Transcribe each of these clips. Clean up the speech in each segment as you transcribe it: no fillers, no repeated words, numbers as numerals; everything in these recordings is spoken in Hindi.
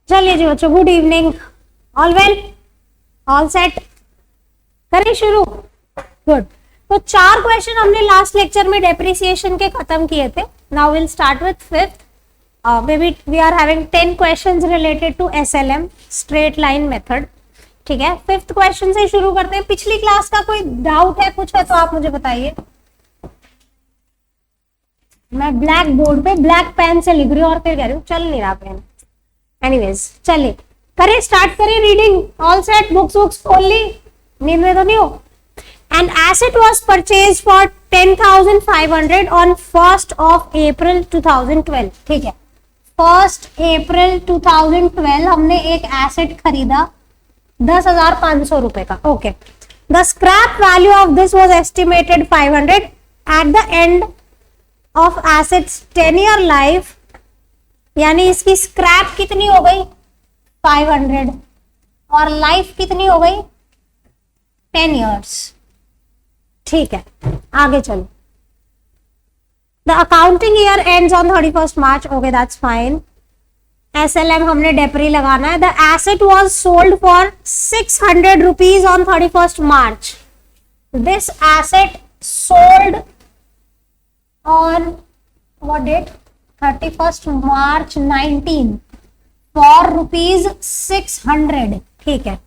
चलिए जी बच्चों, good evening. All well, all set, करें शुरू। गुड। तो 4 क्वेश्चन हमने लास्ट लेक्चर में डेप्रिसिएशन के खत्म किए थे। Now will start with fifth. maybe we are having 10 questions related to SLM, straight line method. ठीक है, फिफ्थ क्वेश्चन से शुरू करते हैं। पिछली क्लास का कोई डाउट है, कुछ है तो आप मुझे बताइए। मैं ब्लैक बोर्ड पे ब्लैक पेन से लिख रही हूँ और फिर कह रही हूँ चल नहीं रहा पेन। एनीवेज चलिए करें, स्टार्ट करें रीडिंग। ऑल सेट, बुक्स खोल ली, नींद में तो नहीं हो। An asset was purchased for 10,500 on 1st of April 2012। ठीक है, 1st April 2012 हमने एक एसेट खरीदा 10,500 रुपए का। Okay, the scrap value of this was estimated 500 at the end of assets 10 year life, यानी इसकी स्क्रैप कितनी हो गई 500 और लाइफ कितनी हो गई 10 ईयर्स। ठीक है, आगे चलो। The accounting year ends on 31st March. Okay, that's fine. SLM हमने डेप्री लगाना है। The asset was sold for 600 rupees on 31st March. This asset sold on what date 31st March 19 for rupees 600। ठीक है,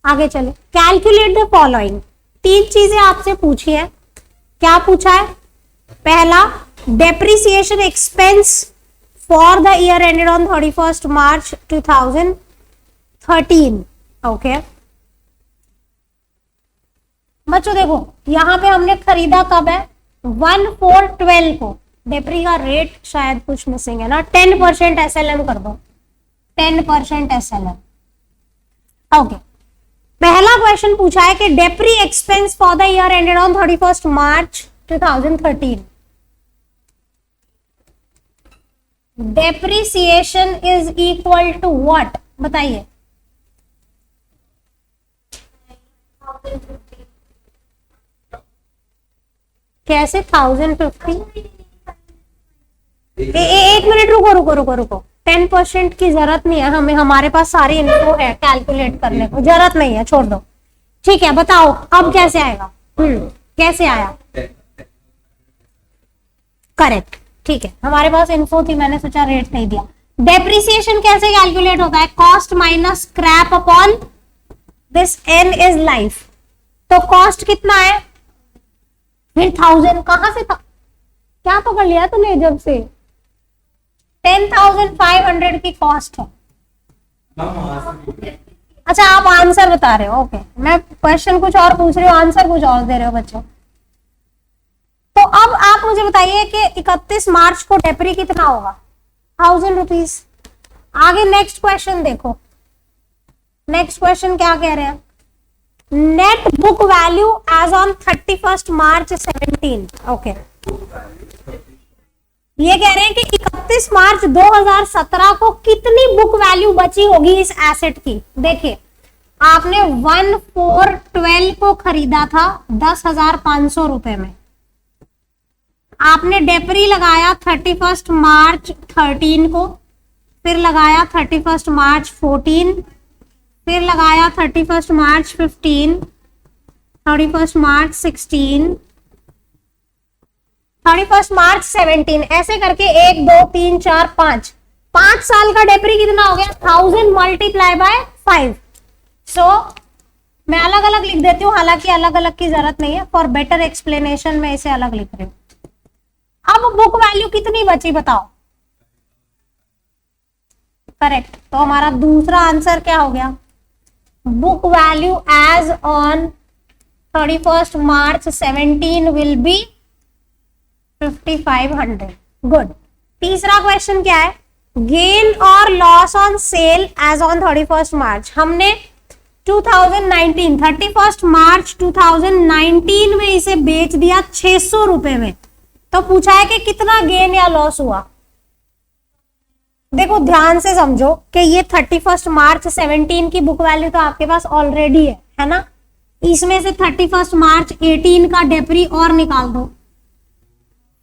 आगे चले। Calculate the following. 3 चीजें आपसे पूछी है। क्या पूछा है? पहला, depreciation expense for the year ended on 31st March 2013। Okay बच्चों देखो, यहां पे हमने खरीदा कब है 1/4/12 को। डेप्री का रेट शायद कुछ मिसिंग है ना, 10% SLM कर दो, 10% SLM। ओके, पहला क्वेश्चन पूछा है कि depreciation expense for the year ended on 31st March 2013। Depreciation is equal to what, बताइए। कैसे 1050? एक मिनट रुको। 10% की जरूरत नहीं है हमें, हमारे पास सारी इन्फो है कैलकुलेट करने को, जरूरत नहीं है, छोड़ दो। ठीक है, बताओ अब कैसे आएगा। कैसे आया? करेक्ट। ठीक है, हमारे पास इन्फो थी, मैंने सोचा रेट नहीं दिया। डेप्रिसिएशन कैसे कैलकुलेट होता है? Cost minus scrap upon this n is life. तो कॉस्ट कितना है, फिर 1000 कहां से था, क्या पकड़ लिया तूने जब से? 10,500 की कॉस्ट है। अच्छा, आप आंसर बता रहे हो। ओके, मैं क्वेश्चन कुछ और पूछ रही हूँ, आंसर कुछ और दे रहे हो बच्चों। तो अब आप मुझे बताइए कि 31 मार्च को डेप्री कितना होगा? 1000 रुपीज। आगे नेक्स्ट क्वेश्चन देखो। नेक्स्ट क्वेश्चन क्या कह रहे हैं? Net book value as on 31st March 17। Okay, ये कह रहे हैं कि 31 मार्च 2017 को कितनी बुक वैल्यू बची होगी इस एसेट की। देखिए, आपने 1/4/12 को खरीदा था 10,500 रुपए में। आपने डेप्री लगाया 31st मार्च 13 को, फिर लगाया 31st मार्च 14, फिर लगाया 31st मार्च 15, 31st मार्च 16, 31st मार्च 17, ऐसे करके 1 2 3 4 5 साल का डेप्री कितना हो गया? 1000 मल्टीप्लाई बाय 5। सो मैं अलग अलग लिख देती हूँ, हालांकि अलग अलग की जरूरत नहीं है, फॉर बेटर एक्सप्लेनेशन में इसे अलग लिख रही हूँ। अब बुक वैल्यू कितनी बची बताओ। करेक्ट, तो हमारा दूसरा आंसर क्या हो गया? Book value as on 31st March 17 will be 5500। Good. तीसरा क्वेश्चन क्या है? गेन और loss on sale as on 31st March. हमने 2019 31st मार्च 2019 में इसे बेच दिया 600 रुपए में। तो पूछा है कि कितना गेन या लॉस हुआ। देखो ध्यान से समझो कि ये 31st मार्च 17 की बुक वैल्यू तो आपके पास ऑलरेडी है ना। इसमें से 31st मार्च 18 का डेप्री और निकाल दो,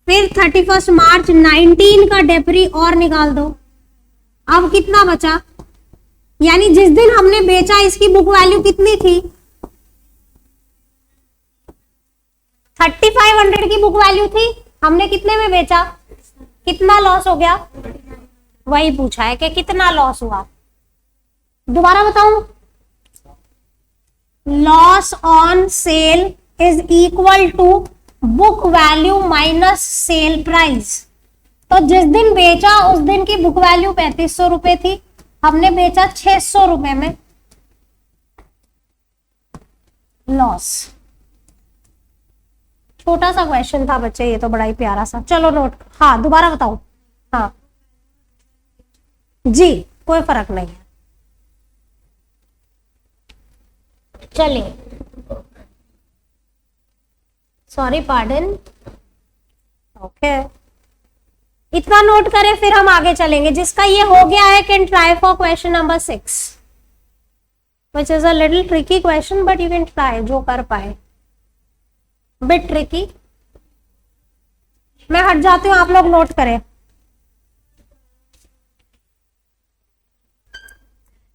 फिर 31st मार्च 19 का डेप्री और निकाल दो। अब कितना बचा? यानी जिस दिन हमने बेचा इसकी बुक वैल्यू कितनी थी, 3500 की बुक वैल्यू थी, हमने कितने में बेचा, कितना लॉस हो गया, वही पूछा है कि कितना लॉस हुआ। दोबारा बताऊं, loss on sale is equal to book value minus sale price. तो जिस दिन बेचा उस दिन की बुक वैल्यू 3500 रुपए थी, हमने बेचा 600 रुपए में, लॉस। छोटा सा क्वेश्चन था बच्चे, ये तो बड़ा ही प्यारा सा। चलो नोट, हाँ दोबारा बताओ। हाँ जी, कोई फर्क नहीं है। चलिए, सॉरी पार्डन, ओके, इतना नोट करें फिर हम आगे चलेंगे। जिसका ये हो गया है can try for question number 6 which is a little tricky question but you can try, जो कर पाए। बिट ट्रिकी, मैं हट जाती हूँ, आप लोग नोट करें।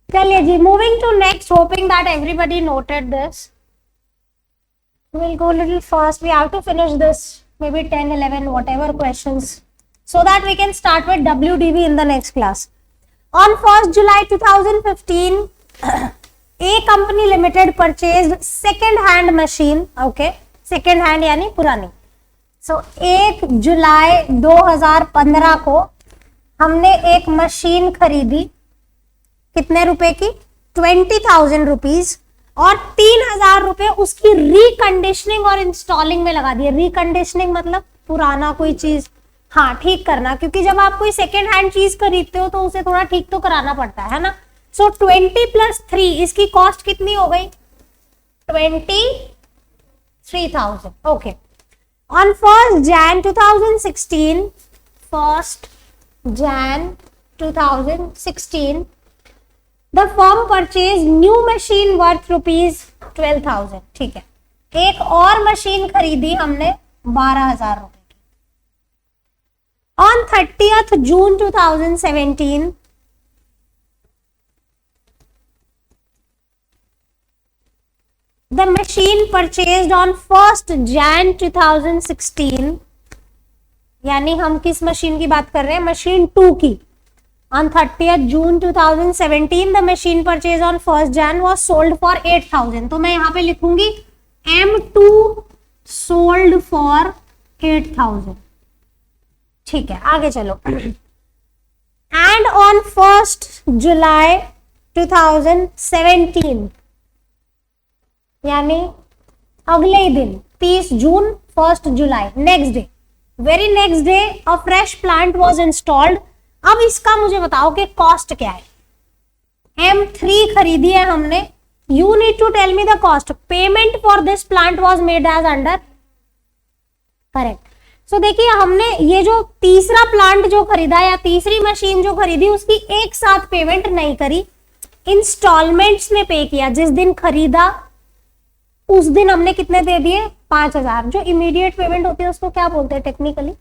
चलिए जी, moving to next, hoping that everybody noted this. We'll go a little fast, we have to finish this maybe 10 11 whatever questions so that we can start with WDV in the next class. On 1st July 2015 A company limited purchased second hand machine, okay, second hand यानी पुरानी। So 1 जुलाई 2015 को हमने एक मशीन खरीदी, कितने रुपए की, 20,000 रुपीज, और 3,000 रुपए उसकी रिकंडीशनिंग और इंस्टॉलिंग में लगा दिए। रिकंडीशनिंग मतलब पुराना कोई चीज, हाँ, ठीक करना, क्योंकि जब आप कोई सेकेंड हैंड चीज खरीदते हो तो उसे थोड़ा ठीक तो कराना पड़ता है ना। सो 20 + 3, इसकी कॉस्ट कितनी हो गई, 23,000, okay. On 1st Jan 2016, 1st Jan 2016 the firm purchased new machine worth ₹12,000, ठीक है। एक और मशीन खरीदी हमने 12,000 रुपए की। On 30th June 2017 the machine purchased on 1st Jan 2016, यानी हम किस मशीन की बात कर रहे हैं, मशीन 2 की। On 30th June 2017 the machine purchased on 1st Jan was sold for 8,000। तो मैं यहाँ पे लिखूंगी M2 sold for 8,000, ठीक है। आगे चलो। And on 1st July 2017 यानी अगले ही दिन 30 जून 1st July, next day, very next day a fresh plant was installed. अब इसका मुझे बताओ कि कॉस्ट क्या है। M3 खरीदी है हमने, you need to tell me the cost. Payment for this plant was made as under, correct. So देखिए, हमने ये जो तीसरा प्लांट जो खरीदा या तीसरी मशीन जो खरीदी उसकी एक साथ पेमेंट नहीं करी, इंस्टॉलमेंट्स में पे किया। जिस दिन खरीदा उस दिन हमने कितने दे दिए, 5,000। जो इमीडिएट पेमेंट होती है उसको क्या बोलते हैं technically,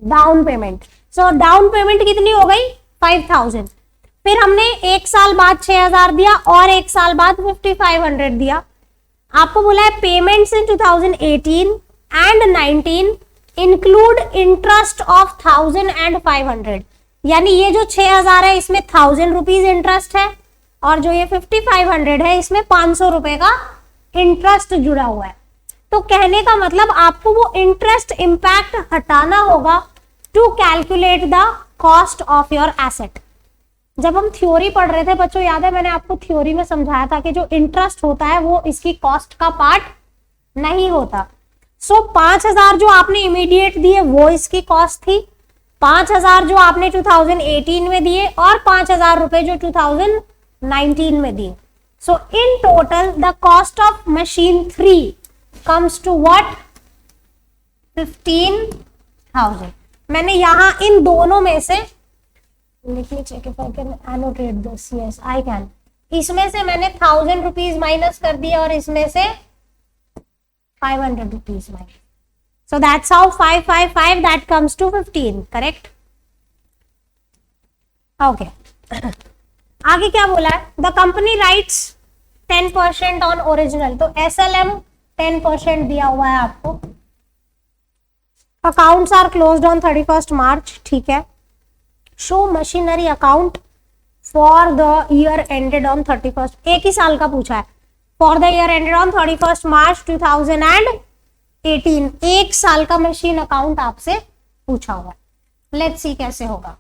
down payment. So down payment कितनी हो गई, 5,000। फिर हमने एक साल बाद 6,000 दिया और एक साल बाद 5,500 दिया। आपको बोला है payments in 2018 and 19 include interest of 1,000 and 500, यानी ये जो 6,000 है इसमें 1,000 रुपीज इंटरेस्ट है और जो ये 5,500 है इसमें 500 रुपए का इंटरेस्ट जुड़ा हुआ है। तो कहने का मतलब आपको वो इंटरेस्ट इंपैक्ट हटाना होगा to calculate the cost of your asset. जब हम थ्योरी पढ़ रहे थे बच्चों, याद है मैंने आपको थ्योरी में समझाया था कि जो इंटरेस्ट होता है वो इसकी कॉस्ट का पार्ट नहीं होता। सो 5,000 जो आपने इमीडिएट दिए वो इसकी कॉस्ट थी, 5,000 जो आपने 2018 में दिए और 5,000 रुपए जो 2019 में दिए। So in total the cost of machine 3 comes to what, 15,000। मैंने यहां इन दोनों में से, let me check if I can annotate this, yes I can, इसमें से मैंने 1,000 रुपीज माइनस कर दिया और इसमें से 500 rupees minus. So that's how 555 that comes to 15, correct? Okay. आगे क्या बोला है, the company writes 10% on original, तो SLM 10% दिया हुआ है आपको। Accounts are closed on 31st March, ठीक है। Show machinery account for the year ended on 31st, एक ही साल का पूछा है, for the year ended on 31st March 2018, एक साल का मशीन अकाउंट आपसे पूछा हुआ है। लेट्स सी कैसे होगा।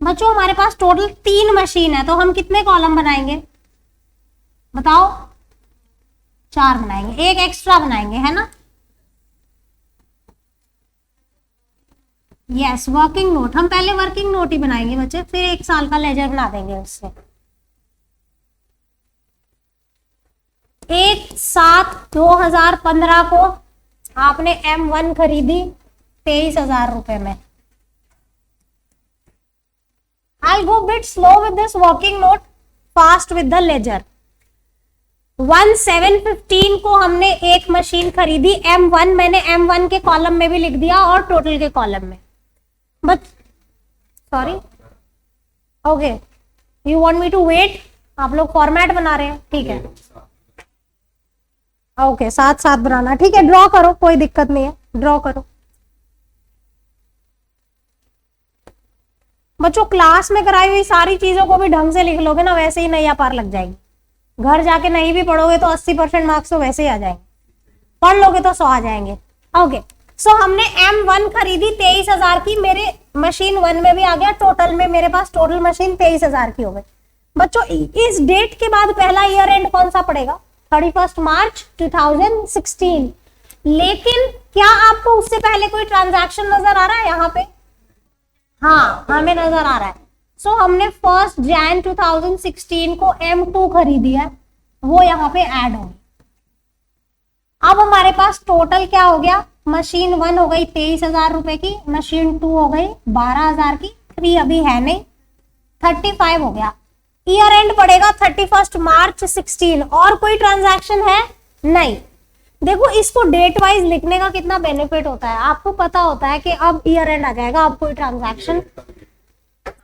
बच्चों हमारे पास टोटल 3 मशीन है, तो हम कितने कॉलम बनाएंगे बताओ? 4 बनाएंगे, एक एक्स्ट्रा बनाएंगे, है ना। यस, वर्किंग नोट, हम पहले वर्किंग नोट ही बनाएंगे बच्चे, फिर एक साल का लेजर बना देंगे उससे। 1/7/2015 को आपने M1 खरीदी 23,000 रुपए में। I'll go bit slow with this working note, fast with the ledger. 1/7/15 को हमने एक मशीन खरीदी M1, मैंने M1 के कॉलम में भी लिख दिया और टोटल के कॉलम में। But sorry, okay, you want me to wait, आप लोग फॉर्मेट बना रहे हैं, ठीक है। ओके, साथ साथ बनाना, ठीक है। ड्रॉ करो, कोई दिक्कत नहीं है, ड्रॉ करो। बच्चों क्लास में कराई हुई सारी चीजों को भी ढंग से लिख लोगे ना, वैसे ही नैया पार लग जाएगी। घर जाके नहीं भी पढ़ोगे तो 80% मार्क्स तो वैसे ही आ जाएंगे, पढ़ लोगे तो 100 आ जाएंगे। ओके, सो हमने M1 खरीदी 23,000 की, मेरे मशीन 1 में भी आ गया, टोटल में मेरे पास टोटल मशीन 23,000 की हो गई। बच्चों इस डेट के बाद पहला ईयर एंड कौन सा पड़ेगा? 31st मार्च 2016। लेकिन क्या आपको उससे पहले कोई ट्रांजैक्शन नजर आ रहा है यहाँ पे? हाँ, हमें नजर आ रहा है। सो हमने 1 Jan 2016 को M2 खरीदी है, वो यहाँ पे ऐड होगी। अब हमारे पास टोटल क्या हो गया? मशीन 1 हो गई 23,000 रुपए की, मशीन 2 हो गई 12,000 की, 3 अभी है नहीं, 35 हो गया। ईयर एंड पड़ेगा 31st मार्च 16। और कोई ट्रांजैक्शन है? नहीं। देखो इसको डेट वाइज लिखने का कितना बेनिफिट होता है, आपको पता होता है कि अब ईयर एंड आ जाएगा, अब कोई ट्रांजैक्शन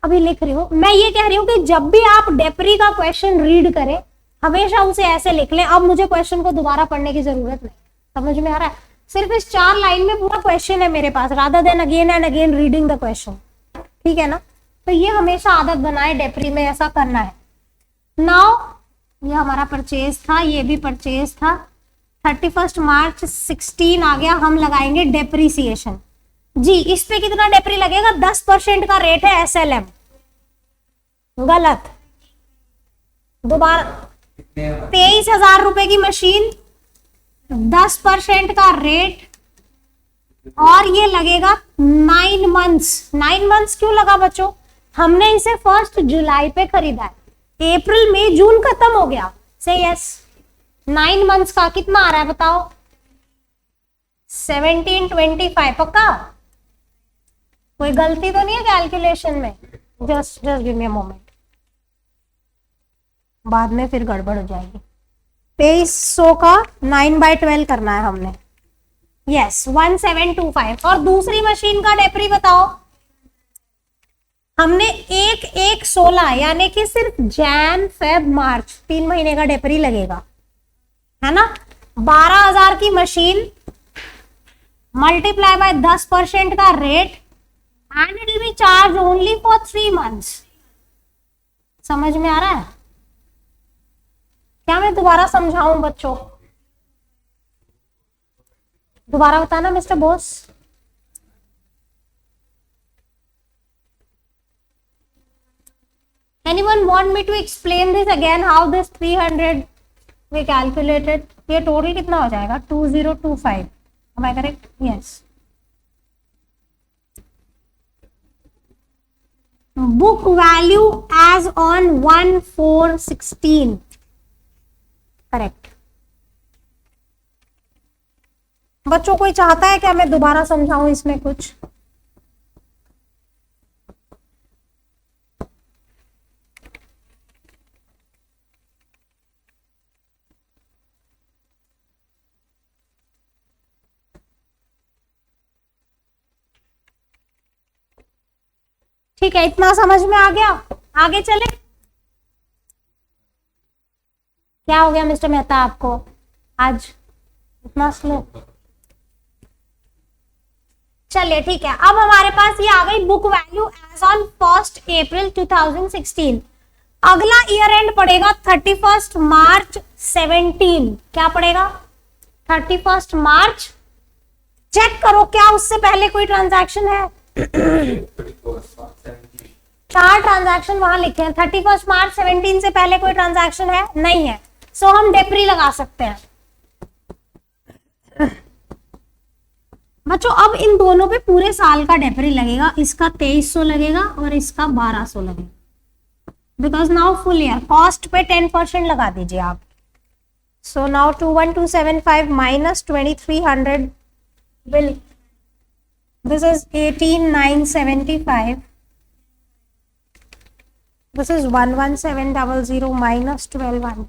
अभी लिख रही हूँ मैं, ये कह रही हूँ कि जब भी आप डेप्री का क्वेश्चन रीड करें हमेशा उसे ऐसे लिख लें, अब मुझे क्वेश्चन को दोबारा पढ़ने की जरूरत नहीं। समझ में आ रहा है? सिर्फ इस 4 लाइन में पूरा क्वेश्चन है मेरे पास, rather than again and again reading the question, ठीक है ना। तो ये हमेशा आदत बनाए, डेप्री में ऐसा करना है। नाउ ये हमारा परचेज था, ये भी परचेज था। 31st मार्च 16 आ गया, हम लगाएंगे डेप्रीसिएशन। जी, इस पे कितना डेप्री लगेगा? 10% का रेट है SLM। गलत, दोबारा 23,000 रुपए की मशीन, 10% का रेट, और ये लगेगा 9 मंथ्स। 9 मंथ्स क्यों लगा बच्चों? हमने इसे 1 जुलाई पे खरीदा है, अप्रैल मई जून खत्म हो गया। से यस, 9 मंथ्स का कितना आ रहा है बताओ? 1725। पक्का? कोई गलती तो नहीं है कैलकुलेशन में? Just give me a moment, बाद में फिर गड़बड़ हो जाएगी। 2300 का 9/12 करना है हमने। यस, 1725। और दूसरी मशीन का डेप्री बताओ? हमने 1/1/16 यानी कि सिर्फ जैन फेब मार्च 3 महीने का डेप्री लगेगा, है ना। 12,000 की मशीन मल्टीप्लाई बाय 10% का rate, and it will be charge only for 3 months. समझ में आ रहा है? क्या मैं दोबारा समझाऊं बच्चों? दोबारा बताना mister Bose. Anyone want me to explain this again? How this 300 we calculated? ये टोटल कितना हो जाएगा? 2025. Am I correct? Yes. Book value as on 1/4/16. Correct. बच्चों कोई चाहता है क्या मैं दोबारा समझाऊं इसमें कुछ? ठीक है, इतना समझ में आ गया। आगे चले। क्या हो गया मिस्टर मेहता आपको आज इतना स्लो? चलिए ठीक है, अब हमारे पास ये आ गई बुक वैल्यू एज ऑन 1 अप्रैल 2016। अगला ईयर एंड पड़ेगा 31 मार्च 17। क्या पड़ेगा? 31 मार्च। चेक करो क्या उससे पहले कोई ट्रांजैक्शन है? 4 ट्रांजैक्शन वहां लिखे हैं। 31 मार्च 17 से पहले कोई ट्रांजैक्शन है? नहीं है। सो हम डेप्री लगा सकते हैं। बच्चों अब इन दोनों पे पूरे साल का डेप्री लगेगा। इसका 2300 लगेगा और इसका 1200 लगेगा, because now full year. Cost पे 10% लगा दीजिए आप। So now 21275 minus 2300 will, this is 18975, this is 11700 minus 1200.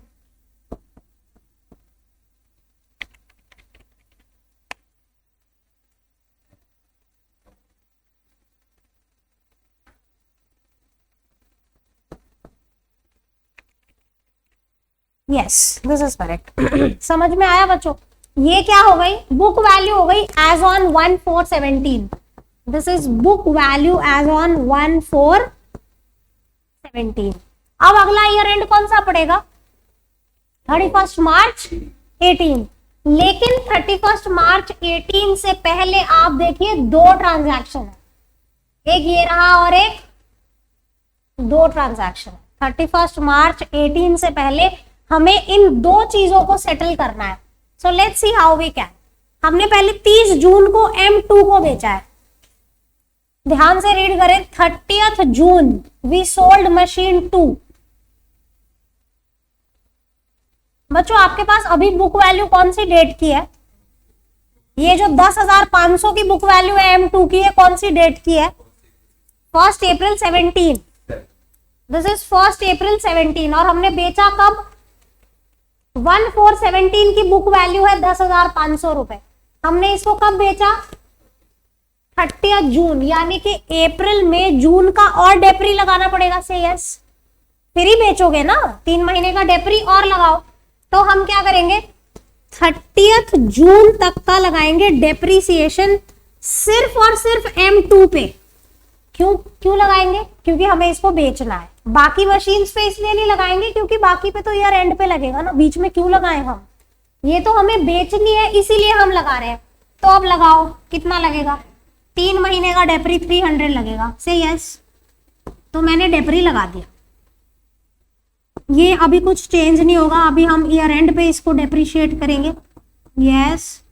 Yes this is correct. समझ में आया बच्चों? ये क्या हो गई? बुक वैल्यू हो गई as on 1/4/17। This is book value as on 1/4/17। अब अगला ईयर एंड कौन सा पड़ेगा? 31 मार्च 18। लेकिन 31 मार्च 18 से पहले आप देखिए 2 ट्रांजैक्शन है, एक ये रहा और एक 2 ट्रांजैक्शन। 31 मार्च 18 से पहले हमें इन 2 चीजों को सेटल करना है। So let's see how we can. हमने पहले 30 जून को M2 को बेचा है। ध्यान से रीड करें। 30th June we sold machine 2। बच्चों आपके पास अभी बुक वैल्यू कौन सी डेट की है? ये जो 10,500 की बुक वैल्यू है M2 की, है कौन सी डेट की है? 1 अप्रैल 17। दिस इज 1 अप्रैल 17। और हमने बेचा कब? 1/4/17 की बुक वैल्यू है 10,500 रुपए। हमने इसको कब बेचा? 30th जून। यानी कि अप्रैल में जून का और डेप्री लगाना पड़ेगा। से यस, फिर ही बेचोगे ना। 3 महीने का डेप्री और लगाओ। तो हम क्या करेंगे? 30th जून तक का लगाएंगे डेप्रीसिएशन सिर्फ और सिर्फ M2 पे। क्यों लगाएंगे? क्योंकि हमें इसको बेचना है। बाकी मशीन्स पे इसलिए नहीं लगाएंगे क्योंकि बाकी पे तो ईयर एंड पे लगेगा ना। बीच में क्यों लगाएं हम? ये तो हमें बेचनी है इसीलिए हम लगा रहे हैं। तो अब लगाओ, कितना लगेगा? 3 महीने का डेप्री 300 लगेगा। से यस, तो मैंने डेप्री लगा दिया। ये अभी कुछ चेंज नहीं होगा। अभी हम ईयर एंड पे इसको डेप्रीशिएट करेंगे। यस,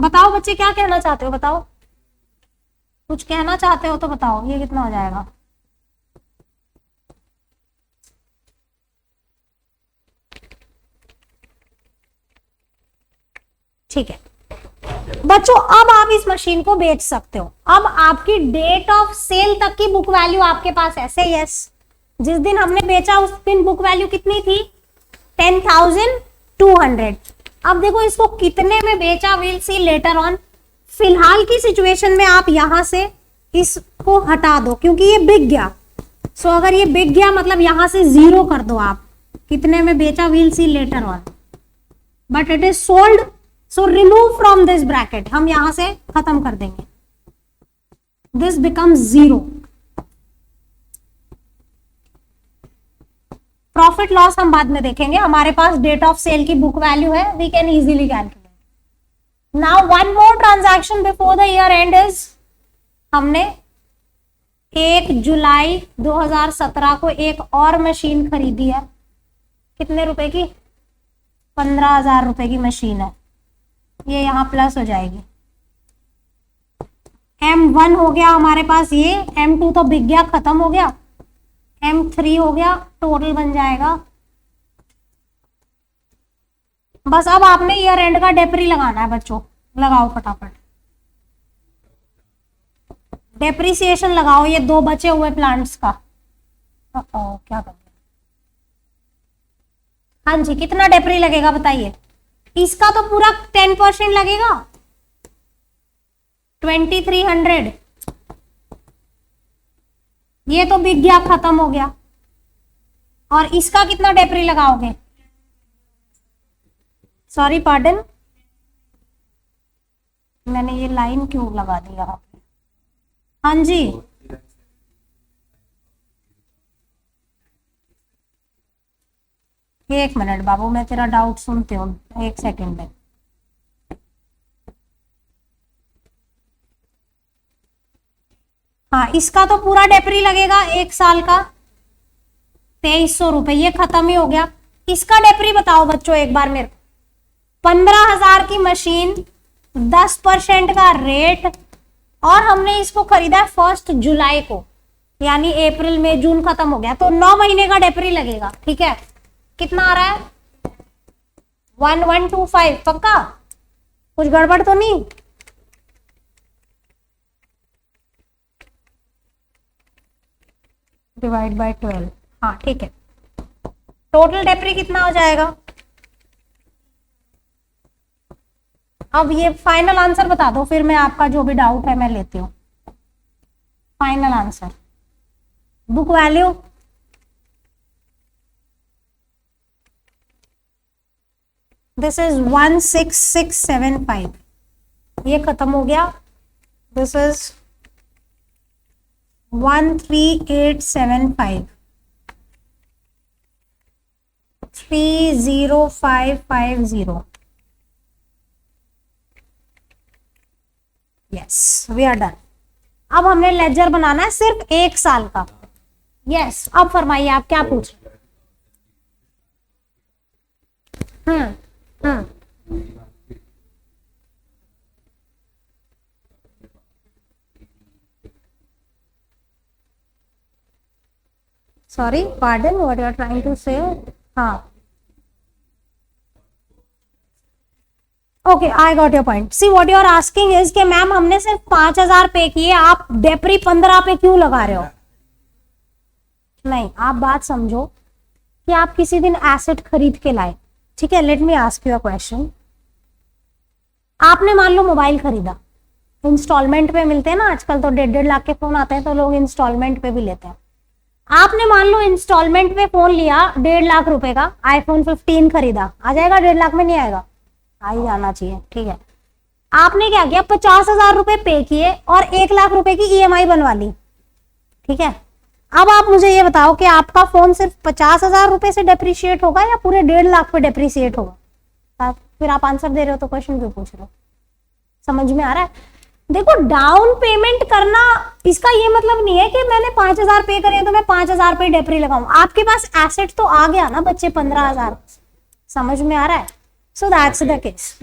बताओ बच्चे क्या कहना चाहते हो? बताओ, कुछ कहना चाहते हो तो बताओ। ये कितना हो जाएगा? ठीक है बच्चों, अब आप इस मशीन को बेच सकते हो। अब आपकी डेट ऑफ सेल तक की बुक वैल्यू आपके पास है। से यस, जिस दिन हमने बेचा उस दिन बुक वैल्यू कितनी थी? 10,200। अब देखो इसको कितने में बेचा, विल सी लेटर ऑन। फिलहाल की सिचुएशन में आप यहां से इसको हटा दो क्योंकि ये बिक गया। सो अगर ये बिक गया मतलब यहां से 0 कर दो आप। कितने में बेचा? Will see later on. But it is sold, so remove from this bracket. हम यहां से खत्म कर देंगे। This becomes 0। प्रॉफिट लॉस हम बाद में देखेंगे। हमारे पास डेट ऑफ सेल की बुक वैल्यू है, we can easily calculate. Now one more transaction before the year end is, हमने 1 जुलाई 2017 को एक और मशीन खरीदी है। कितने रुपए की? 15,000 रुपए की मशीन है। ये यहां प्लस हो जाएगी। M1 हो गया हमारे पास ये। M2 तो बिक गया, खत्म हो गया। M3 हो गया, टोटल बन जाएगा। बस अब आपने ईयर एंड का डेप्री लगाना है बच्चों। लगाओ फटाफट, डेप्रीसिएशन लगाओ ये 2 बचे हुए प्लांट्स का। क्या कर? हाँ जी, कितना डेप्री लगेगा बताइए? इसका तो पूरा 10% लगेगा, 2300। ये तो बिक गया, खत्म हो गया। और इसका कितना डेप्री लगाओगे? सॉरी पार्डन, मैंने ये लाइन क्यों लगा दी यहाँ पे? हाँ जी, एक मिनट बाबू, मैं तेरा डाउट सुनती हूँ, एक सेकंड में। हाँ, इसका तो पूरा डेप्री लगेगा 1 साल का 2300 रुपए, ये खत्म ही हो गया। इसका डेप्री बताओ बच्चों एक बार मेरे को। 15,000 की मशीन, 10% का रेट, और हमने इसको खरीदा 1 जुलाई को, यानी अप्रैल में जून खत्म हो गया, तो 9 महीने का डेप्री लगेगा। ठीक है, कितना आ रहा है? 1125। पक्का? कुछ गड़बड़ तो नहीं? Divide by 12। हाँ ठीक है, टोटल डेप्री कितना हो जाएगा? अब ये फाइनल आंसर बता दो, फिर मैं आपका जो भी डाउट है मैं लेती हूँ। Final answer, book value this is 16675, ये खत्म हो गया। This is 13875, 30550। Yes, we are done. अब हमने लेजर बनाना है सिर्फ 1 साल का। यस, अब फरमाइए आप क्या पूछ रहे हैं? Sorry pardon, what you are trying to say? हाँ, okay, I got your point. See what you are asking is कि मैम हमने सिर्फ 5,000 पे किए, आप डेप्री 15 पे क्यों लगा रहे हो? नहीं, आप बात समझो कि आप किसी दिन एसेट खरीद के लाए। ठीक है, let me ask you a question. आपने मान लो मोबाइल खरीदा, इंस्टॉलमेंट पे मिलते हैं ना आजकल, तो 1.5 लाख के फोन आते हैं, तो लोग इंस्टॉलमेंट पे भी लेते हैं। आपने मान लो इंस्टॉलमेंट पे फोन लिया 1.5 लाख रुपए का, आईफोन 15 खरीदा, आ जाएगा 1.5 लाख में? नहीं आएगा, आ ही जाना चाहिए। ठीक है, आपने क्या किया, 50,000 रुपए पे किए और 1 लाख रुपए की ईएमआई बनवा ली। ठीक है, अब आप मुझे ये बताओ कि आपका फोन सिर्फ 50,000 रुपए से डेप्रिशिएट होगा या पूरे 1.5 लाख पे डेप्रिशिएट होगा? फिर आप आंसर दे रहे हो तो क्वेश्चन क्यों पूछ रहे हो? समझ में आ रहा है? देखो, डाउन पेमेंट करना इसका ये मतलब नहीं है कि मैंने 5,000 पे करे तो मैं 5,000 पे डेप्री लगाऊं। आपके पास एसेट तो आ गया ना बच्चे, 15,000। समझ में आ रहा है? So that's the case.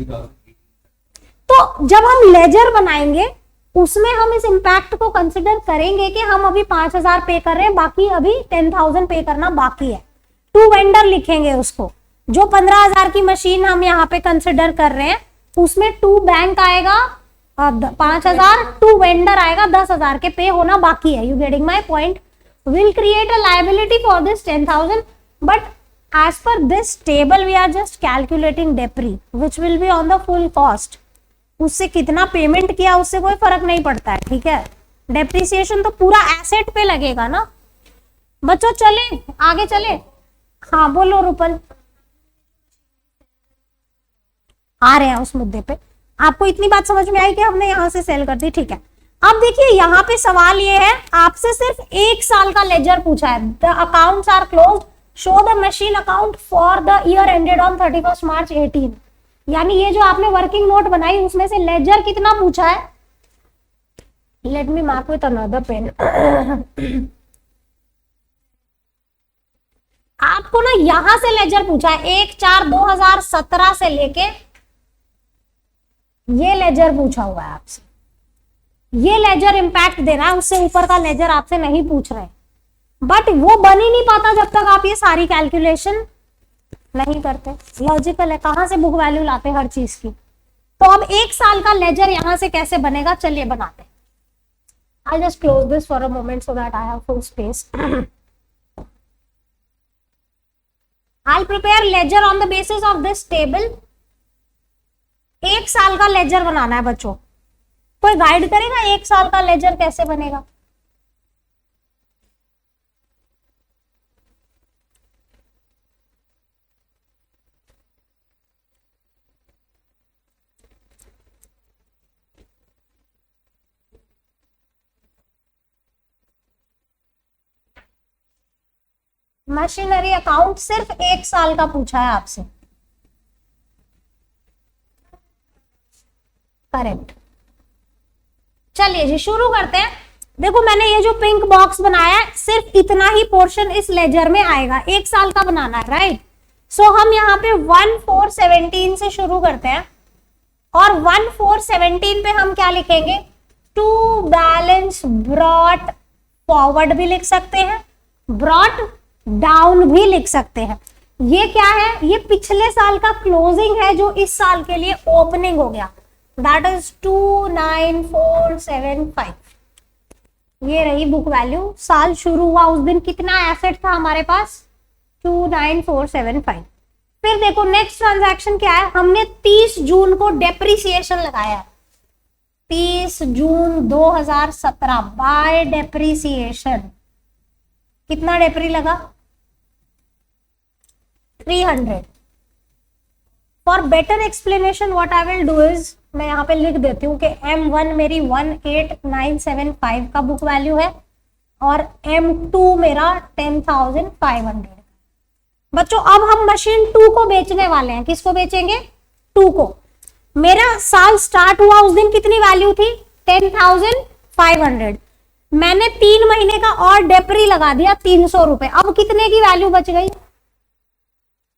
तो जब हम लेजर बनाएंगे उसमें हम इस इंपैक्ट को कंसिडर करेंगे कि हम अभी 5,000 पे कर रहे हैं, बाकी अभी 10,000 पे करना बाकी है। टू वेंडर लिखेंगे उसको। जो 15,000 की मशीन हम यहाँ पे कंसिडर कर रहे हैं उसमें 2 बैंक आएगा 5,000, 2 वेंडर आएगा 10,000 के पे होना बाकी है। You getting my point? Will create a liability for this 10,000, but as per this table we are just calculating depri which will be on the full cost। उससे कितना पेमेंट किया उससे कोई फर्क नहीं पड़ता है। ठीक है, डेप्रिसिएशन तो पूरा एसेट पे लगेगा ना बच्चों। चले आगे चले। हाँ बोलो रूपल, आ रहे हैं उस मुद्दे पे। आपको इतनी बात समझ में आई कि हमने यहां से सेल कर दी? ठीक है, अब देखिए यहाँ पे सवाल ये है, आपसे सिर्फ 1 साल का लेजर पूछा है। The accounts are closed, show the machine account for the year ended on 31 March 18। यानी ये जो आपने वर्किंग नोट बनाई उसमें से लेजर कितना पूछा है? Let me mark with another pen. आपको ना यहां से लेजर पूछा है 1/4/2017 से लेके ये लेजर पूछा हुआ है आपसे। ये लेजर इंपैक्ट दे रहा है, उससे ऊपर का लेजर आपसे नहीं पूछ रहे। बट वो बन ही नहीं पाता जब तक आप ये सारी कैलकुलेशन नहीं करते। लॉजिकल है, कहां से बुक वैल्यू लाते हर चीज की। तो अब 1 साल का लेजर यहां से कैसे बनेगा, चलिए बनाते हैं। I just close this for a moment so that I have full space. I'll prepare ledger on the basis of this table। 1 साल का लेजर बनाना है बच्चों। कोई गाइड करेगा 1 साल का लेजर कैसे बनेगा? मशीनरी अकाउंट सिर्फ 1 साल का पूछा है आपसे। करेक्ट। चलिए जी शुरू करते हैं। देखो मैंने ये जो पिंक बॉक्स बनाया है सिर्फ इतना ही पोर्शन इस लेजर में आएगा, 1 साल का बनाना है, राइट। सो हम यहाँ पे 1417 से शुरू करते हैं और 1417 पे हम क्या लिखेंगे, टू बैलेंस ब्रॉट फॉरवर्ड भी लिख सकते हैं, ब्रॉट डाउन भी लिख सकते हैं। ये क्या है, ये पिछले साल का क्लोजिंग है जो इस साल के लिए ओपनिंग हो गया, दैट इज 29475। ये रही बुक वैल्यू, साल शुरू हुआ उस दिन कितना एसेट था हमारे पास, 29475। फिर देखो नेक्स्ट ट्रांजैक्शन क्या है, हमने 30 जून को डेप्रिसिएशन लगाया है, 30 जून 2017 बाय डेप्रिसिएशन। कितना डेप्री लगा, 300। For better explanation what I will do is, मैं यहाँ पे लिख देती हूँ कि M1 मेरी 18975 का बुक वैल्यू है और M2 मेरा 10,500। बच्चों अब हम मशीन 2 को बेचने वाले हैं। किसको बेचेंगे, 2 को। मेरा साल स्टार्ट हुआ उस दिन कितनी वैल्यू थी, 10,500। मैंने 3 महीने का और डेप्री लगा दिया 300 रुपए। अब कितने की वैल्यू बच गई,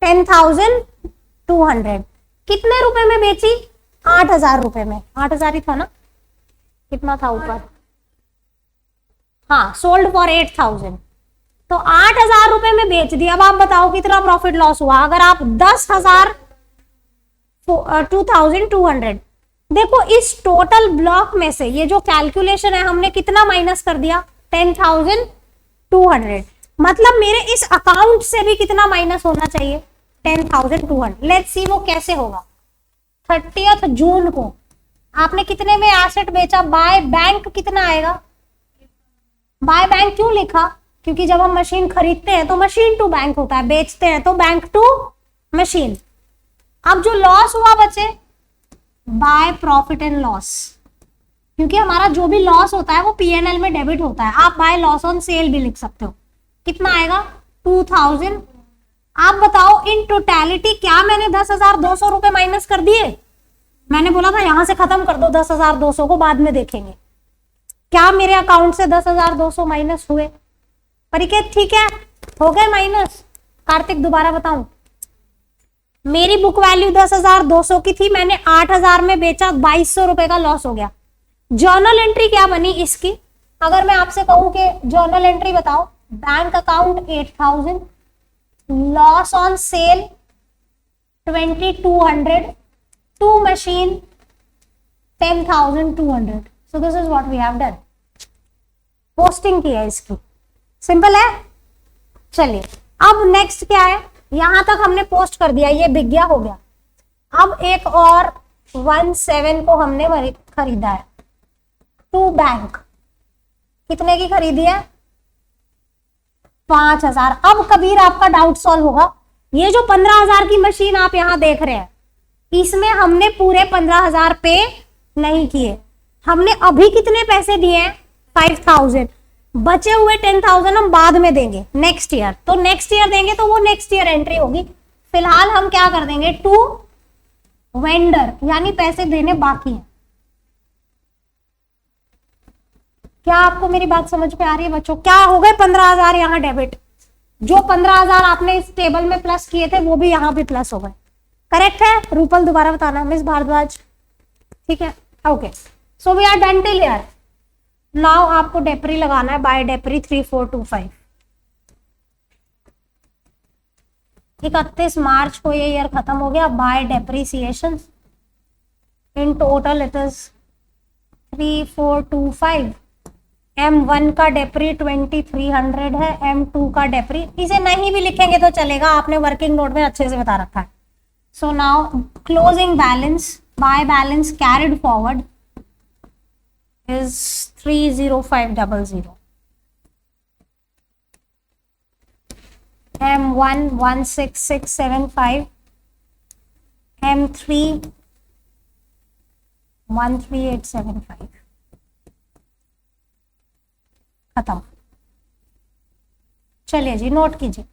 10,200। कितने रुपए में बेची, 8,000 रुपए में। 8,000 ही था ना, कितना था ऊपर, हाँ, सोल्ड फॉर 8,000। तो 8,000 रुपए में बेच दिया। अब आप बताओ कितना प्रॉफिट लॉस हुआ। अगर आप 10,000 2,200, देखो इस टोटल ब्लॉक में से ये जो कैलकुलेशन है हमने कितना माइनस कर दिया, 10,200। मतलब मेरे इस अकाउंट से भी कितना माइनस होना चाहिए, 10,200। लेट्स सी वो कैसे होगा। 30 जून को आपने कितने में एसेट बेचा, बाय बैंक कितना आएगा, बाय बैंक क्यों लिखा, क्योंकि जब हम मशीन खरीदते हैं तो मशीन टू बैंक होता है, बेचते हैं तो बैंक टू मशीन। अब जो लॉस हुआ बचे, बाय प्रॉफिट एंड लॉस, क्योंकि हमारा जो भी लॉस होता है वो P&L में डेबिट होता है। आप बाय लॉस ऑन सेल भी लिख सकते हो। कितना आएगा, 2,000। आप बताओ इन टोटलिटी क्या मैंने 10,200 रुपए माइनस कर दिए। मैंने बोला था यहां से खत्म कर दो 10,200 को, बाद में देखेंगे। क्या मेरे अकाउंट से 10,200 माइनस हुए, परिकेत ठीक है, हो गए माइनस। कार्तिक दोबारा बताऊं, मेरी बुक वैल्यू 10,200 की थी, मैंने 8,000 में बेचा, 2,200 रुपए का लॉस हो गया। जर्नल एंट्री क्या बनी इसकी, अगर मैं आपसे कहूं कि जर्नल एंट्री बताओ, bank account 8,000, loss on sale 2,200, to machine 10,200। So this is what we have done. Posting की है इसकी, सिंपल है। चलिए अब नेक्स्ट क्या है, यहां तक हमने पोस्ट कर दिया, ये बिक गया, हो गया। अब एक और 17 को हमने खरीदा है, टू बैंक। कितने की खरीदी है, 5,000। अब कबीर आपका डाउट सॉल्व होगा, ये जो 15,000 की मशीन आप यहां देख रहे हैं, इसमें हमने पूरे 15,000 पे नहीं किए, हमने अभी कितने पैसे दिए हैं, 5,000। बचे हुए 10,000 हम बाद में देंगे नेक्स्ट ईयर। तो नेक्स्ट ईयर देंगे तो वो नेक्स्ट ईयर एंट्री होगी। फिलहाल हम क्या कर देंगे, टू वेंडर, यानी पैसे देने बाकी हैं। क्या आपको मेरी बात समझ में आ रही है बच्चों, क्या हो गए 15,000 यहाँ डेबिट, जो 15,000 आपने इस टेबल में प्लस किए थे वो भी यहाँ भी प्लस हो गए। करेक्ट है, रूपल दोबारा बताना, मिस भारद्वाज, ठीक है, okay. So we are done till here. Now आपको डेप्री लगाना है, बाय डेप्री 3425। 31 मार्च को ये ईयर खत्म हो गया। By depreciation in total it is 3425। M1 का डेप्री 2,300 है, M2 का डेप्री, इसे नहीं भी लिखेंगे तो चलेगा, आपने वर्किंग नोट में अच्छे से बता रखा है। So now closing balance by balance carried forward is 30500। M1 16675, M3 13875। खत्म। चलिए जी नोट कीजिए।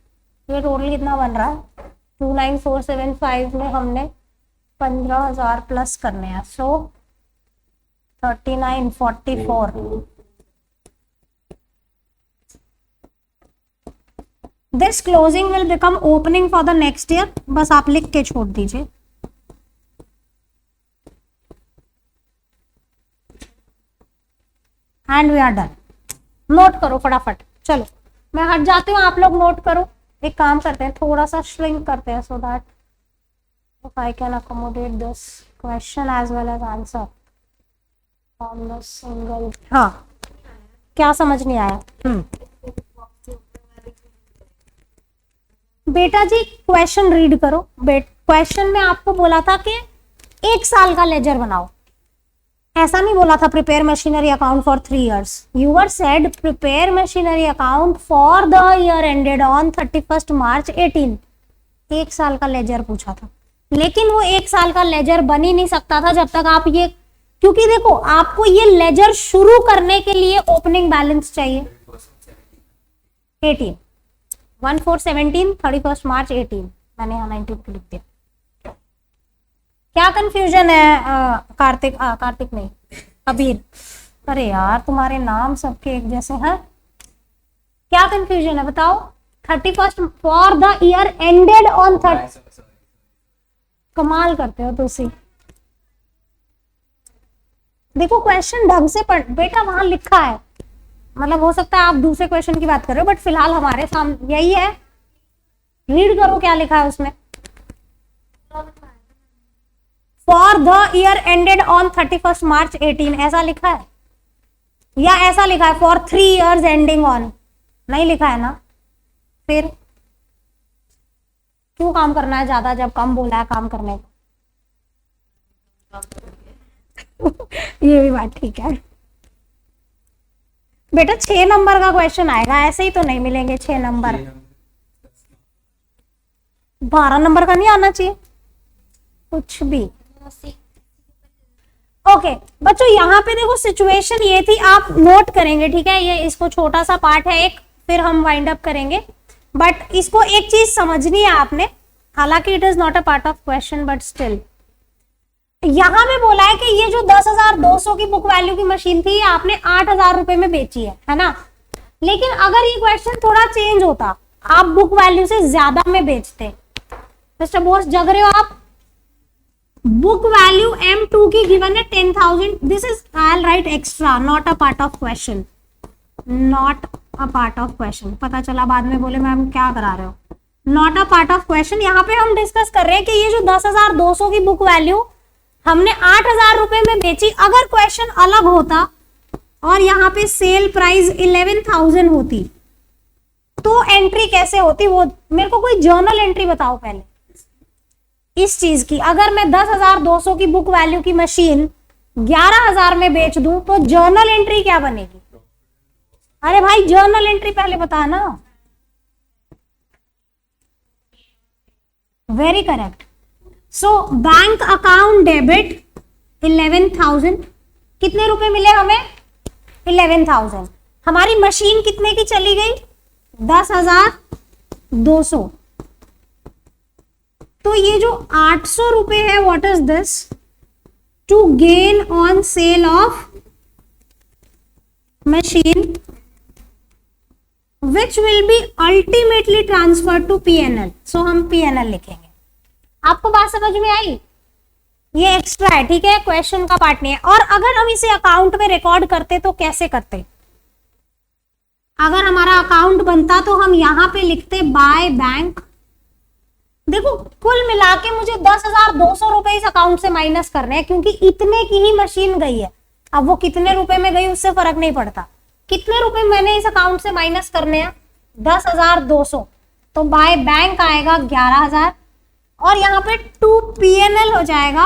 ये टोटल कितना बन रहा है? 29475 में हमने 15,000 प्लस करने हैं, so 3944। This closing will become opening for the next year, बस आप लिख के छोड़ दीजिए। And we are done. Note करो फटाफट, चलो मैं हट जाती हूँ, आप लोग नोट करो। एक काम करते हैं, थोड़ा सा श्रिंक करते हैं, so that if I can accommodate this question as well as answer from the single। हाँ, क्या समझ नहीं आया? बेटा जी क्वेश्चन रीड करो। क्वेश्चन में आपको बोला था कि 1 साल का लेजर बनाओ, ऐसा नहीं बोला था prepare machinery account for 3 years। You were said prepare machinery account for the year ended on 31 March 18। 1 साल का लेजर पूछा था, लेकिन वो 1 साल का लेजर बन ही नहीं सकता था जब तक आप ये, क्योंकि देखो आपको ये लेजर शुरू करने के लिए ओपनिंग बैलेंस चाहिए 18, 1417, 31 March 18। मैंने यहाँ 19 लिख दिया। क्या कंफ्यूजन है कार्तिक नहीं, कबीर? अरे यार तुम्हारे नाम सबके एक जैसे हैं, क्या कंफ्यूजन है बताओ? 31 for the year ended on 30। कमाल करते हो तुसी। देखो क्वेश्चन ढंग से पढ़ बेटा, वहां लिखा है, मतलब हो सकता है आप दूसरे क्वेश्चन की बात कर रहे हो, बट फिलहाल हमारे सामने यही है। रीड करो क्या लिखा है उसमें। For the year ended on 31 March 18 ऐसा लिखा है, या ऐसा लिखा है फॉर 3 years एंडिंग ऑन? नहीं लिखा है ना, फिर क्यों काम करना है ज्यादा जब कम बोला है काम करने को? ये भी बात ठीक है बेटा। 6 नंबर का क्वेश्चन आएगा, ऐसे ही तो नहीं मिलेंगे 6 नंबर। 12 नंबर का नहीं आना चाहिए कुछ भी। ओके बच्चों, यहाँ पे देखो सिचुएशन ये थी, आप नोट करेंगे ठीक है। ये इसको छोटा सा पार्ट है एक, फिर हम वाइंड अप करेंगे, बट इसको एक चीज समझनी है आपने, हालांकि it is not a part of question but still. यहां पे बोला है कि ये जो 10,200 की बुक वैल्यू की मशीन थी, आपने 8,000 रुपए में बेची है ना। लेकिन अगर ये क्वेश्चन थोड़ा चेंज होता, आप बुक वैल्यू से ज्यादा में बेचते। मिस्टर बोस जग रहे हो आप? बुक वैल्यू M2 की गिवन है 10,000। This is I right extra, not a part of question, not a part of question. पता चला बाद में बोले मैम क्या करा रहे हो, not a part of question. यहाँ पे हम डिस्कस कर रहे हैं कि ये जो 10,200 की बुक वैल्यू हमने 8,000 रुपए में बेची, अगर क्वेश्चन अलग होता और यहाँ पे सेल प्राइस 11,000 होती तो एंट्री कैसे होती? वो मेरे को कोई जर्नल एंट्री बताओ पहले इस चीज की। अगर मैं 10,200 की बुक वैल्यू की मशीन 11,000 में बेच दूं तो जर्नल एंट्री क्या बनेगी? अरे भाई जर्नल एंट्री पहले बता ना। Very correct. So bank account debit 11,000, कितने रुपए मिले हमें? 11,000। हमारी मशीन कितने की चली गई? 10,200। तो ये जो 800 रुपए है, what is this? To gain on sale of machine which will be ultimately transfer to PNL। So हम PNL लिखेंगे। आपको बात समझ में आई? ये एक्स्ट्रा है ठीक है, क्वेश्चन का पार्ट नहीं है। और अगर हम इसे अकाउंट में रिकॉर्ड करते तो कैसे करते? अगर हमारा अकाउंट बनता तो हम यहां पे लिखते बाय बैंक। देखो कुल मिला के मुझे 10,200 रुपए इस अकाउंट से माइनस करने हैं, क्योंकि इतने की ही मशीन गई है। अब वो कितने रुपए में गई उससे फर्क नहीं पड़ता, कितने रुपए मैंने इस अकाउंट से माइनस करने हैं? 10,200। तो बाय बैंक आएगा 11,000 और यहाँ पे टू PNL हो जाएगा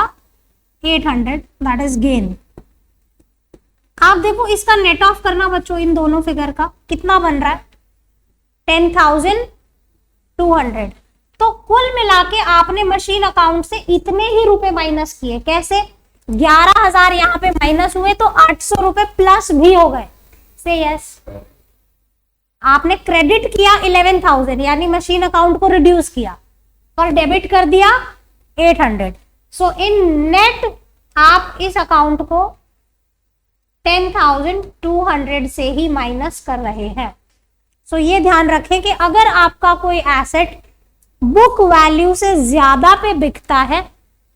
800, दैट इज गेन। आप देखो इसका नेट ऑफ करना बच्चों, इन दोनों फिगर का कितना बन रहा है? 10,200। तो कुल मिला के आपने मशीन अकाउंट से इतने ही रुपए माइनस किए। कैसे? 11,000 यहाँ पे माइनस हुए तो 800 रुपए प्लस भी हो गए। से यस। आपने क्रेडिट किया 11,000 यानी मशीन अकाउंट को रिड्यूस किया और डेबिट कर दिया 800। सो इन नेट आप इस अकाउंट को 10,200 से ही माइनस कर रहे हैं। सो ये ध्यान रखें कि अगर आपका कोई एसेट बुक वैल्यू से ज्यादा पे बिकता है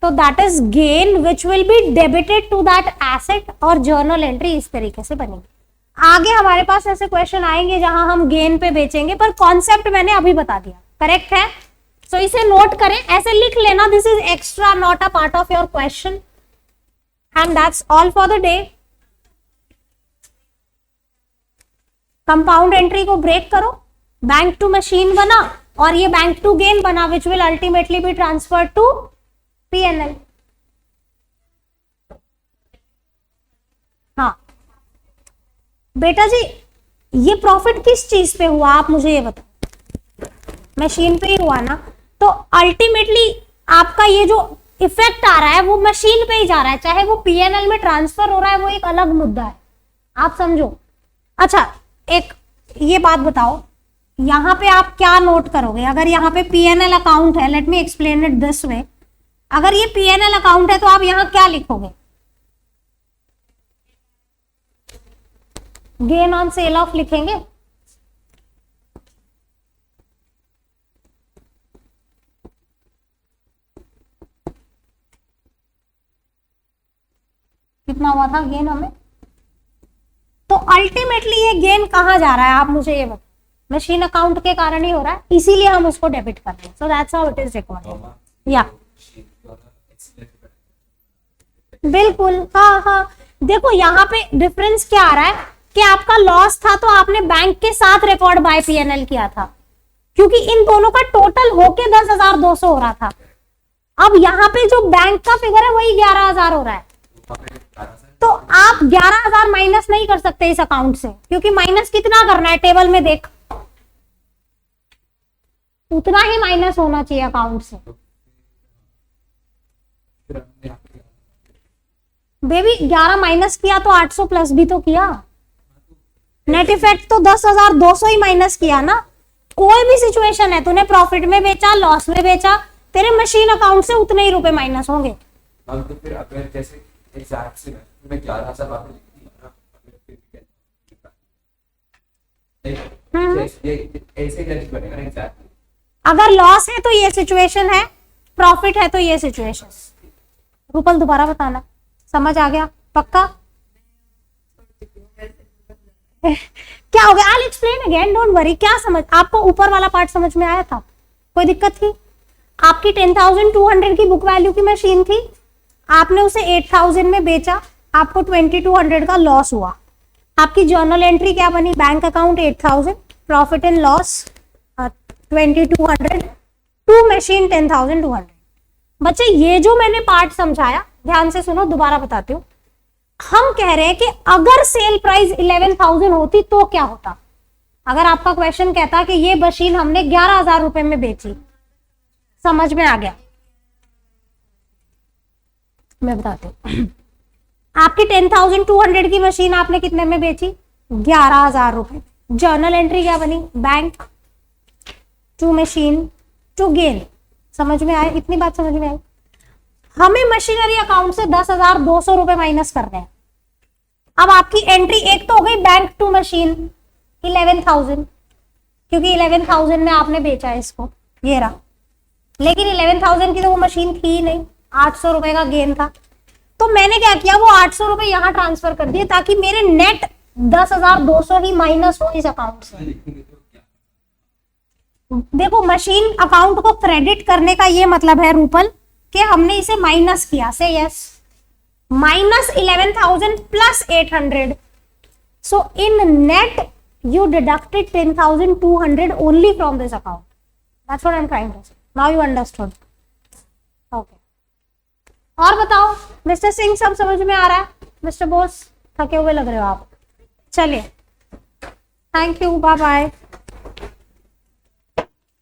तो that is gain which will be debited to that asset, और जर्नल एंट्री इस तरीके से बनेगी। आगे हमारे पास ऐसे क्वेश्चन आएंगे जहां हम गेन पे बेचेंगे, पर कॉन्सेप्ट मैंने अभी बता दिया, करेक्ट है। सो इसे नोट करें, ऐसे लिख लेना, this is extra, not a part of your question, and that's all for the day. Compound entry को ब्रेक करो, बैंक टू मशीन बना और ये बैंक टू गेन बना which will ultimately be transfer to PNL. हाँ बेटा जी, ये प्रॉफिट किस चीज पे हुआ आप मुझे ये बताओ। मशीन पे ही हुआ ना, तो अल्टीमेटली आपका ये जो इफेक्ट आ रहा है वो मशीन पे ही जा रहा है, चाहे वो पीएनएल में ट्रांसफर हो रहा है वो एक अलग मुद्दा है, आप समझो। अच्छा एक ये बात बताओ, यहां पे आप क्या नोट करोगे अगर यहाँ पे पीएनएल अकाउंट है, let me explain it this way. अगर ये पीएनएल अकाउंट है तो आप यहां क्या लिखोगे, गेन ऑन सेल ऑफ लिखेंगे। कितना हुआ था गेन हमें, तो अल्टीमेटली ये गेन कहां जा रहा है आप मुझे ये बताओ, मशीन अकाउंट के कारण ही हो रहा है, इसीलिए हम उसको डेबिट कर रहे हैं। So that's how it is recorded. या बिल्कुल, हाँ हाँ, देखो यहाँ पे डिफरेंस क्या आ रहा है कि आपका लॉस था तो आपने बैंक के साथ रिकॉर्ड बाय पीएनएल किया था, क्योंकि इन दोनों का टोटल होके 10,200 हो रहा था। अब यहाँ पे जो बैंक का फिगर है वही 11,000 हो रहा है, तो आप 11,000 माइनस नहीं कर सकते इस अकाउंट से, क्योंकि माइनस कितना करना है टेबल में देख, उतना ही माइनस होना चाहिए अकाउंट से। बेबी 11 माइनस किया तो 800 प्लस भी तो किया, नेट इफेक्ट तो 10,200 ही माइनस किया ना। कोई भी सिचुएशन है, तूने प्रॉफिट में बेचा, लॉस में बेचा, तेरे मशीन अकाउंट से उतने ही रुपए माइनस होंगे। तो फिर अगर जैसे एग्जैक्ट से मैं 11,000 वापस ऐसे कैसे बनेगा एग्जैक्टली। अगर लॉस है तो ये सिचुएशन है, प्रॉफिट है तो ये सिचुएशन। रूपल दोबारा बताना, समझ आ गया पक्का? क्या हो गया, I will explain again, don't worry. क्या समझ, आपको ऊपर वाला पार्ट समझ में आया था? कोई दिक्कत थी? आपकी 10,200 की बुक वैल्यू की मशीन थी, आपने उसे 8,000 में बेचा, आपको 2,200 का लॉस हुआ। आपकी जर्नल एंट्री क्या बनी? Bank account 8,000, profit and loss 2,200, to machine 10,200। बच्चे ये जो मैंने पार्ट समझाया ध्यान से सुनो, दोबारा बताती हूँ। हम कह रहे हैं कि अगर सेल प्राइस 11,000 होती तो क्या होता। अगर आपका क्वेश्चन कहता कि ये मशीन हमने 11,000 रुपए में बेची, समझ में आ गया? मैं बताती हूँ। आपकी 10,200 की मशीन आपने कितने में बेची? 11,000 रुपए। जर्नल एंट्री क्या बनी? Bank to machine to gain. समझ में आए? इतनी बात समझ में आई? हमें मशीनरी अकाउंट से 10,200 रुपए माइनस कर रहे हैं। अब आपकी एंट्री एक तो हो गई बैंक टू मशीन 11,000, क्योंकि 11,000 में आपने बेचा इसको, ये रहा। लेकिन 11,000 की तो वो मशीन थी ही नहीं, 800 रुपए का गेन था। तो मैंने क्या किया, वो 800 रुपए यहाँ ट्रांसफर कर दिए ताकि मेरे नेट 10,200 ही माइनस हो इस अकाउंट से। देखो मशीन अकाउंट को क्रेडिट करने का ये मतलब है रूपल कि हमने इसे माइनस किया। से yes, minus 11,000 plus 800, so in net you deducted 10,200 only from this account. That's what I'm trying to say. Now you understood. Okay. और बताओ मिस्टर सिंह, सब समझ में आ रहा है? मिस्टर बोस थके हुए लग रहे हो आप। चलिए, थैंक यू, बाय बाय।